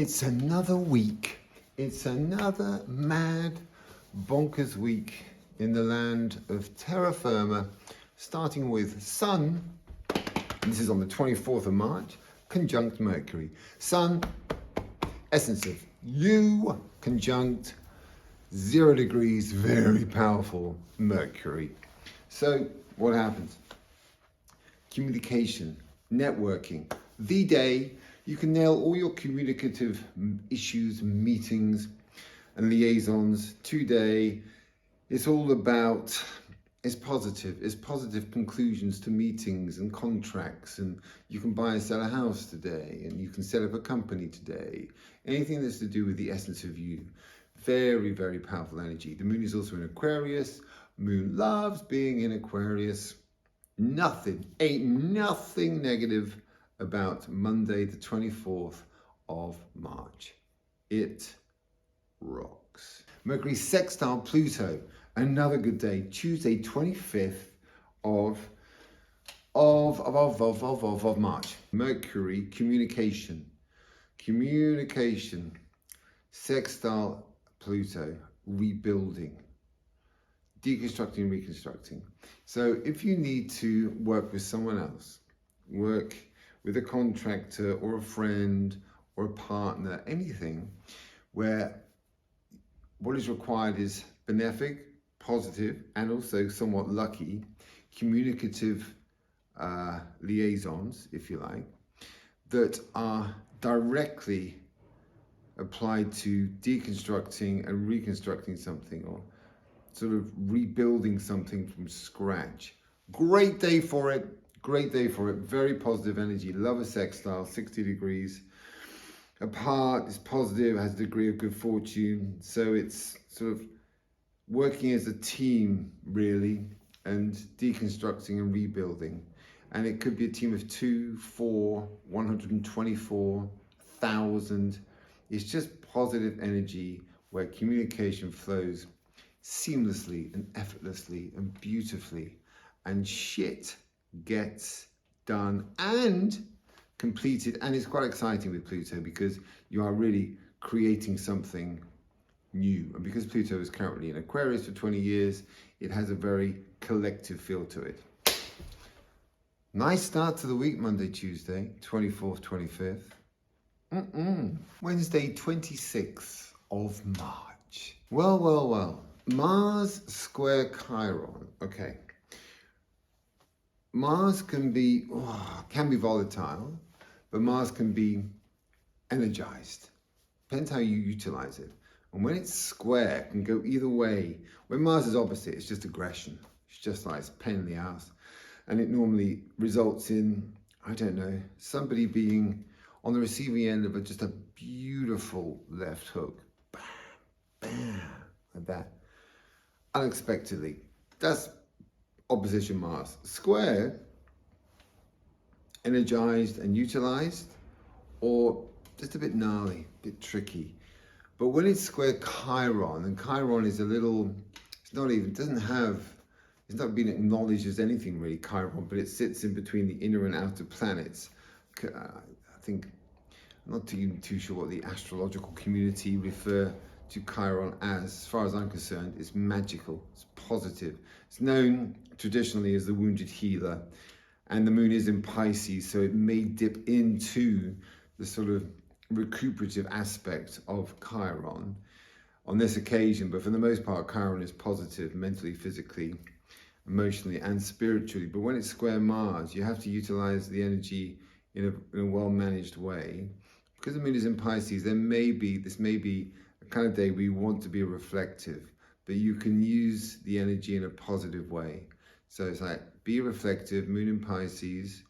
It's another week. It's another mad, bonkers week in the land of terra firma, starting with Sun. This is on the 24th of March, conjunct Mercury. Sun, essence of you, conjunct 0 degrees, very powerful Mercury. So what happens? Communication, networking, the day you can nail all your communicative issues, meetings and liaisons today. It's all about, it's positive conclusions to meetings and contracts, and you can buy and sell a house today, and you can set up a company today. Anything that's to do with the essence of you. Very, very powerful energy. The moon is also in Aquarius. Moon loves being in Aquarius. Ain't nothing negative about Monday the 24th of March. It rocks. Mercury sextile Pluto, another good day, Tuesday 25th of March. Mercury, communication, sextile Pluto, rebuilding, deconstructing, reconstructing. So if you need to work with someone else, work with a contractor or a friend or a partner, anything where what is required is benefic, positive, and also somewhat lucky, communicative liaisons, if you like, that are directly applied to deconstructing and reconstructing something, or sort of rebuilding something from scratch. Great day for it. Very positive energy. Love a sextile, 60 degrees apart. It's positive, has a degree of good fortune. So it's sort of working as a team, really, and deconstructing and rebuilding. And it could be a team of 2, 4, 124,000. It's just positive energy where communication flows seamlessly and effortlessly and beautifully, and shit gets done and completed. And it's quite exciting with Pluto because you are really creating something new. And because Pluto is currently in Aquarius for 20 years, it has a very collective feel to it. Nice start to the week, Monday, Tuesday, 24th, 25th. Wednesday, 26th of March. Well. Mars square Chiron. Okay. Mars can be volatile, but Mars can be energized. Depends how you utilize it. And when it's square, it can go either way. When Mars is opposite, it's just aggression. It's just like it's a pain in the ass. And it normally results in, I don't know, somebody being on the receiving end of just a beautiful left hook. Bam, bam, like that. Unexpectedly. That's opposition Mars. Square, energized and utilized, or just a bit gnarly, a bit tricky. But when it's square Chiron, and Chiron is a little, it's not been acknowledged as anything really, Chiron, but it sits in between the inner and outer planets. I think, I'm not too sure what the astrological community refer to Chiron as far as I'm concerned. It's magical, it's positive. It's known traditionally as the wounded healer, and the moon is in Pisces, so it may dip into the sort of recuperative aspect of Chiron on this occasion, but for the most part, Chiron is positive mentally, physically, emotionally, and spiritually. But when it's square Mars, you have to utilize the energy in a well-managed way. Because the moon is in Pisces, this may be a kind of day where you want to be reflective, but you can use the energy in a positive way. So it's like, be reflective, moon in Pisces,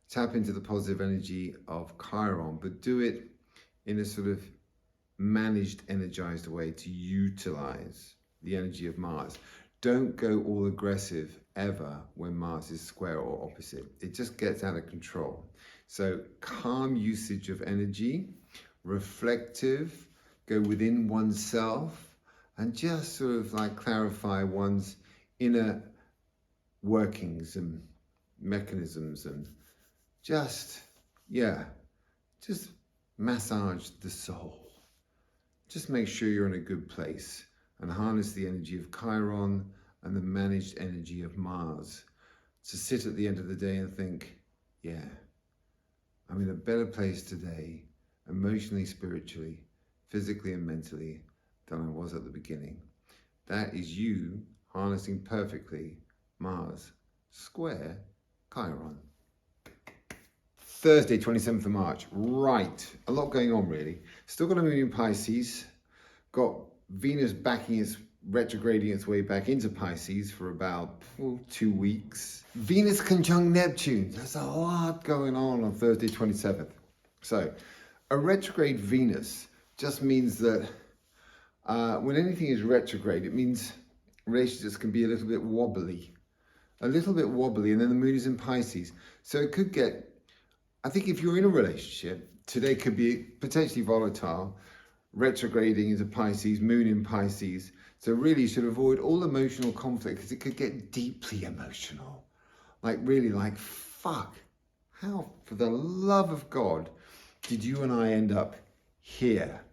tap into the positive energy of Chiron, but do it in a sort of managed, energized way to utilize the energy of Mars. Don't go all aggressive ever when Mars is square or opposite. It just gets out of control. So calm usage of energy, reflective, go within oneself, and just sort of like clarify one's inner workings and mechanisms, and just massage the soul. Just make sure you're in a good place and harness the energy of Chiron and the managed energy of Mars to sit at the end of the day and think, yeah, I'm in a better place today, emotionally, spiritually, physically and mentally than I was at the beginning. That is you harnessing perfectly Mars square Chiron. Thursday, 27th of March. Right, a lot going on really. Still got a moon in Pisces. Got Venus backing its retrograding its way back into Pisces for about 2 weeks. Venus conjunct Neptune. There's a lot going on Thursday, 27th. So a retrograde Venus just means that when anything is retrograde, it means relationships can be a little bit wobbly. And then the moon is in Pisces. So it could get, I think if you're in a relationship, today could be potentially volatile, retrograding into Pisces, moon in Pisces. So really you should avoid all emotional conflict because it could get deeply emotional. Like really like, fuck, how for the love of God did you and I end up here?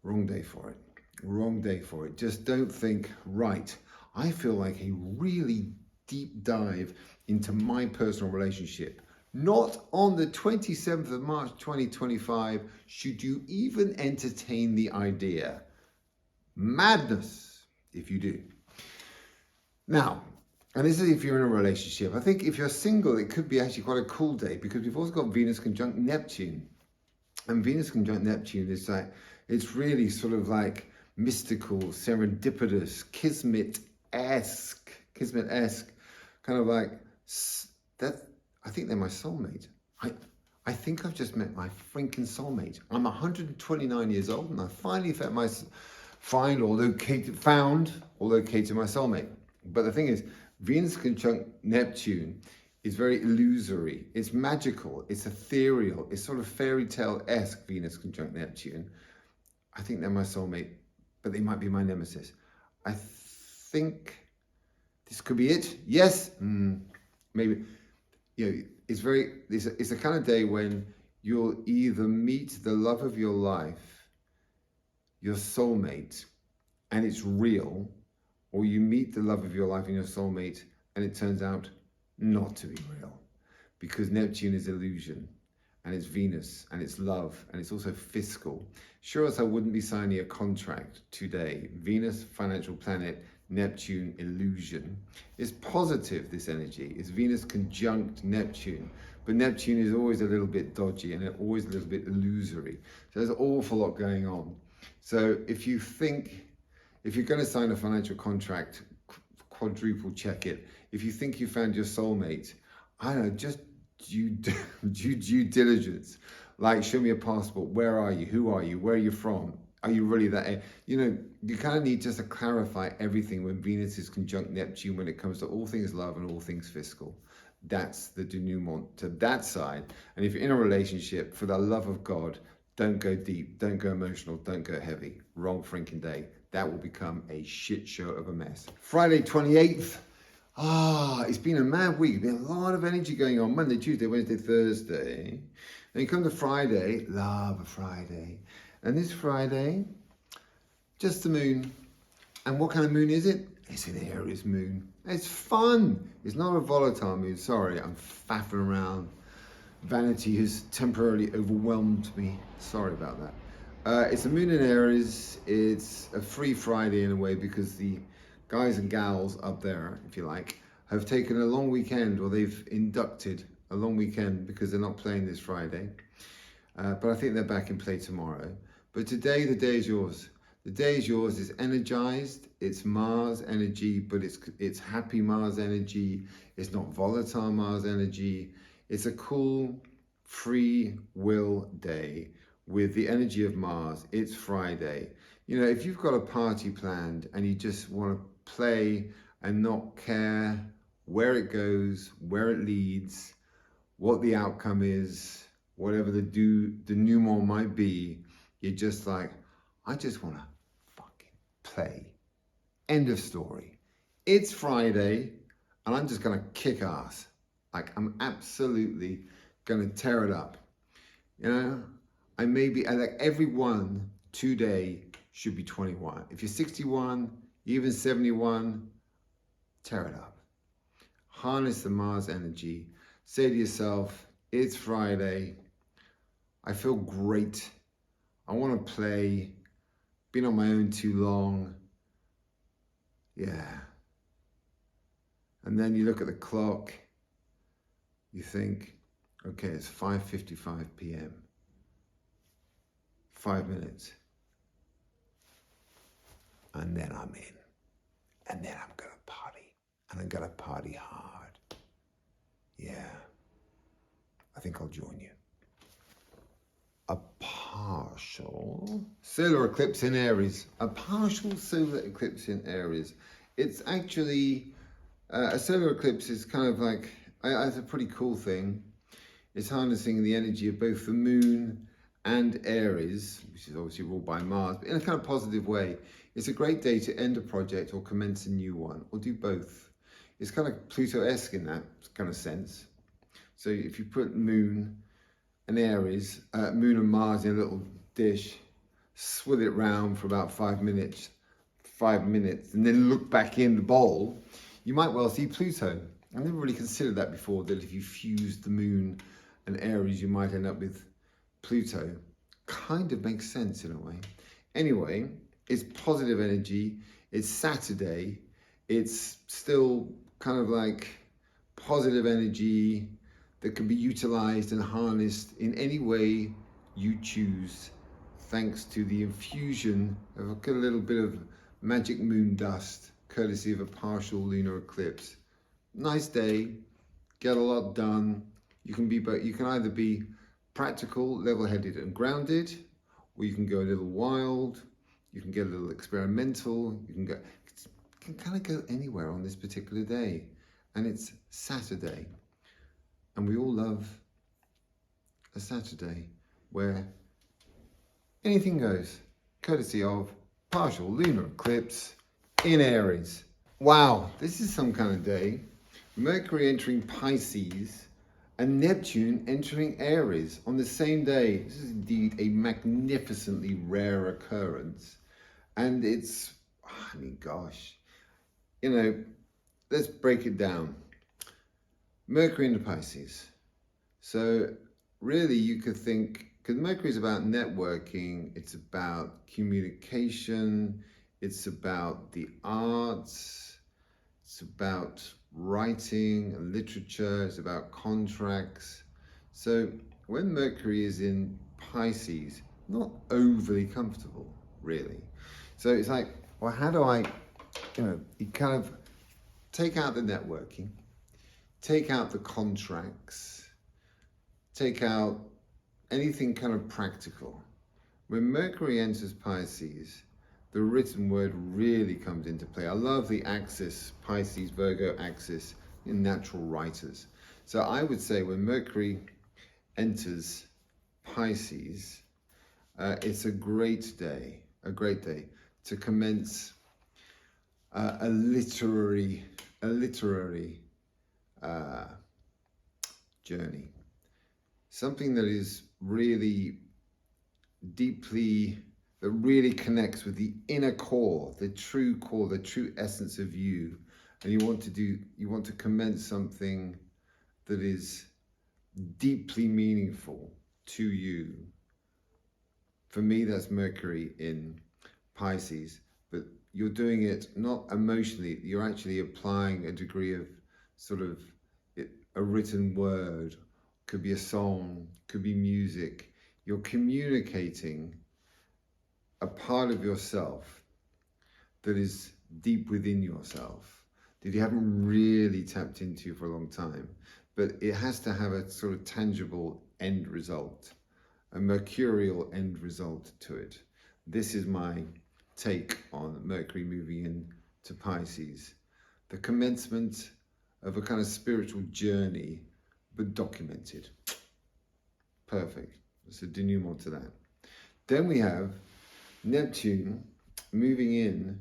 Wrong day for it. Wrong day for it. Just don't think, right, I feel like a really deep dive into my personal relationship. Not on the 27th of March 2025 should you even entertain the idea. Madness if you do. Now, and this is if you're in a relationship. I think if you're single, it could be actually quite a cool day because we've also got Venus conjunct Neptune. And Venus conjunct Neptune is like, it's really sort of like mystical, serendipitous, kismet-esque, kind of like that. I think they're my soulmate. I think I've just met my freaking soulmate. I'm 129 years old and I finally found or located my soulmate. But the thing is, Venus conjunct Neptune is very illusory. It's magical. It's ethereal. It's sort of fairy tale-esque, Venus conjunct Neptune. I think they're my soulmate, but they might be my nemesis. I think this could be it. Yes, maybe. You know, it's a kind of day when you'll either meet the love of your life, your soulmate, and it's real, or you meet the love of your life and your soulmate, and it turns out not to be real. Because Neptune is illusion, and it's Venus, and it's love, and it's also fiscal. Sure as I wouldn't be signing a contract today. Venus, financial planet, Neptune, illusion. It's positive, this energy. It's Venus conjunct Neptune. But Neptune is always a little bit dodgy and always a little bit illusory. So there's an awful lot going on. So if you're going to sign a financial contract, quadruple check it. If you think you found your soulmate, I don't know, just due diligence. Like, show me a passport. Where are you? Who are you? Where are you from? Are you really that? You know, you kind of need just to clarify everything when Venus is conjunct Neptune when it comes to all things love and all things fiscal. That's the denouement to that side. And if you're in a relationship, for the love of God, don't go deep, don't go emotional, don't go heavy. Wrong freaking day. That will become a shit show of a mess. Friday, 28th. It's been a mad week. Been a lot of energy going on. Monday, Tuesday, Wednesday, Thursday. Then you come to Friday. Love a Friday. And this Friday, just the moon. And what kind of moon is it? It's an Aries moon. It's fun. It's not a volatile moon. Sorry, I'm faffing around. Vanity has temporarily overwhelmed me. Sorry about that. It's a moon in Aries. It's a free Friday in a way because the guys and gals up there, if you like, have taken a long weekend, or they've inducted a long weekend because they're not playing this Friday. But I think they're back in play tomorrow. But today, the day is yours. The day is yours. It's energized. It's Mars energy, but it's happy Mars energy. It's not volatile Mars energy. It's a cool, free will day with the energy of Mars. It's Friday. You know, if you've got a party planned and you just want to play and not care where it goes, where it leads, what the outcome is, whatever the denouement might be, you're just like, I just want to fucking play. End of story. It's Friday and I'm just going to kick ass. Like, I'm absolutely going to tear it up. You know, I may be, like every 1 today should be 21. If you're 61, even 71, tear it up. Harness the Mars energy. Say to yourself, it's Friday. I feel great. I want to play. Been on my own too long. Yeah. And then you look at the clock. You think, okay, it's 5:55 p.m. 5 minutes. And then I'm in. And then I'm going to party. And I'm going to party hard. Yeah. I think I'll join you. A partial solar eclipse in Aries. A partial solar eclipse in Aries. It's actually, a solar eclipse is kind of like, it's a pretty cool thing. It's harnessing the energy of both the moon and Aries, which is obviously ruled by Mars, but in a kind of positive way. It's a great day to end a project or commence a new one, or do both. It's kind of Pluto-esque in that kind of sense. So if you put moon and Aries, moon and Mars in a little dish, swill it round for about 5 minutes, and then look back in the bowl, you might well see Pluto. I've never really considered that before, that if you fused the moon and Aries, you might end up with Pluto. Kind of makes sense in a way. Anyway, it's positive energy. It's Saturday. It's still kind of like positive energy that can be utilized and harnessed in any way you choose, thanks to the infusion of a little bit of magic moon dust, courtesy of a partial lunar eclipse. Nice day, get a lot done. You can either be practical, level-headed and grounded, or you can go a little wild, you can get a little experimental, you can kind of go anywhere on this particular day. And it's Saturday. And we all love a Saturday where anything goes, courtesy of partial lunar eclipse in Aries. Wow, this is some kind of day. Mercury entering Pisces and Neptune entering Aries on the same day. This is indeed a magnificently rare occurrence. And it's, I mean, gosh, you know, let's break it down. Mercury into Pisces. So really you could think, because Mercury is about networking, it's about communication, it's about the arts, it's about writing and literature, it's about contracts. So when Mercury is in Pisces, not overly comfortable, really. So it's like, well, how do I, you kind of take out the networking, take out the contracts, take out anything kind of practical. When Mercury enters Pisces, the written word really comes into play. I love the axis, Pisces, Virgo axis in natural writers. So I would say when Mercury enters Pisces, it's a great day to commence a literary journey. Something that is really deeply, that really connects with the inner core, the true essence of you. And you want to commence something that is deeply meaningful to you. For me, that's Mercury in Pisces, but you're doing it not emotionally, you're actually applying a degree of sort of a written word, could be a song, could be music. You're communicating a part of yourself that is deep within yourself, that you haven't really tapped into for a long time, but it has to have a sort of tangible end result, a mercurial end result to it. This is my take on Mercury moving into Pisces, the commencement of a kind of spiritual journey, but documented. Perfect. There's a denouement to that. Then we have Neptune moving in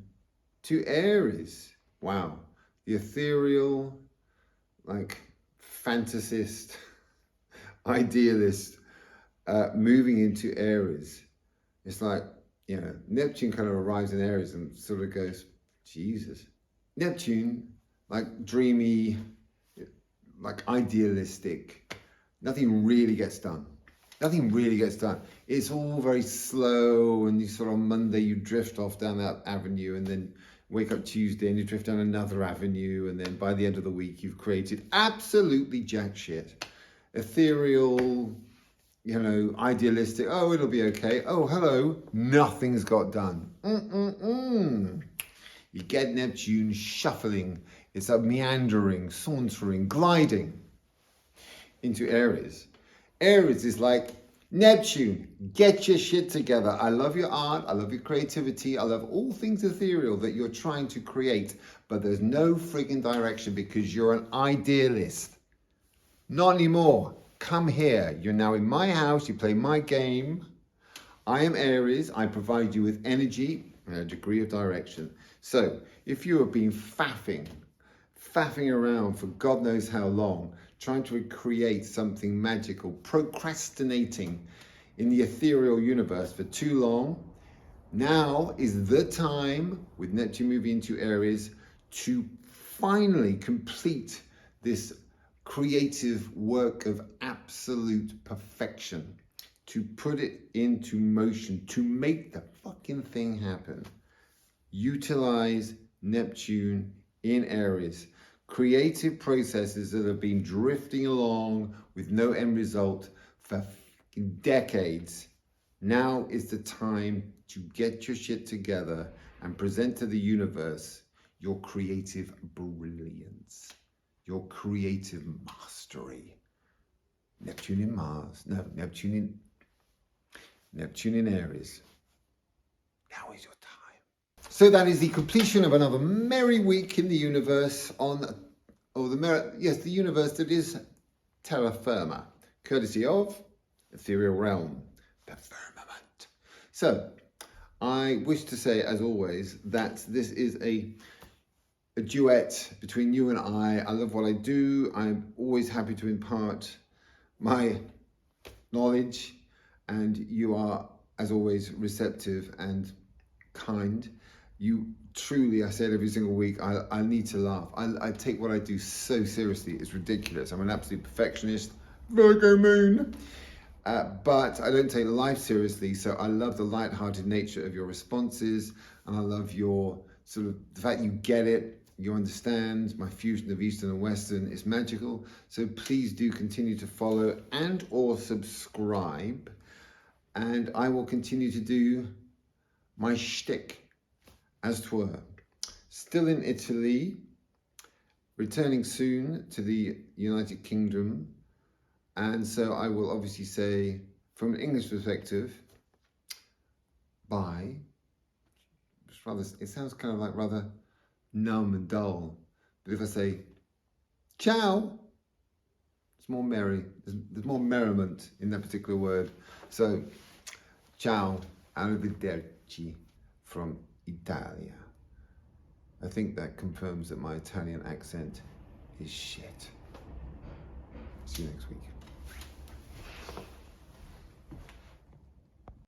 to Aries. Wow. The ethereal, like fantasist, idealist, moving into Aries. It's like, you know, Neptune kind of arrives in Aries and sort of goes, Jesus. Neptune, like dreamy, like idealistic. Nothing really gets done. Nothing really gets done. It's all very slow, and you sort of on Monday you drift off down that avenue, and then wake up Tuesday and you drift down another avenue, and then by the end of the week you've created absolutely jack shit. Ethereal, you know, idealistic, oh, it'll be okay. Oh, hello, nothing's got done. You get Neptune shuffling. It's a meandering, sauntering, gliding into Aries. Aries is like, Neptune, get your shit together. I love your art. I love your creativity. I love all things ethereal that you're trying to create, but there's no frigging direction because you're an idealist. Not anymore. Come here. You're now in my house. You play my game. I am Aries. I provide you with energy and a degree of direction. So if you have been faffing around for God knows how long, trying to create something magical, procrastinating in the ethereal universe for too long, now is the time, with Neptune moving into Aries, to finally complete this creative work of absolute perfection, to put it into motion, to make the fucking thing happen. Utilize Neptune in Aries. Creative processes that have been drifting along with no end result for decades. Now is the time to get your shit together and present to the universe your creative brilliance, your creative mastery. Neptune in Mars, no, Neptune in Aries. Now is your time. So that is the completion of another merry week in the universe the universe that is terra firma, courtesy of ethereal realm, the firmament. So I wish to say, as always, that this is a duet between you and I. I love what I do. I'm always happy to impart my knowledge, and you are, as always, receptive and kind. You truly, I say it every single week, I need to laugh. I take what I do so seriously. It's ridiculous. I'm an absolute perfectionist, Virgo moon. But I don't take life seriously, so I love the light-hearted nature of your responses, and I love your sort of the fact you get it, you understand my fusion of Eastern and Western is magical. So please do continue to follow and or subscribe, and I will continue to do my shtick, as 'twere. Still in Italy, returning soon to the United Kingdom. And so I will obviously say, from an English perspective, bye. It sounds kind of like rather numb and dull. But if I say, ciao, it's more merry. There's more merriment in that particular word. So, ciao, arrivederci from Italia. I think that confirms that my Italian accent is shit. See you next week.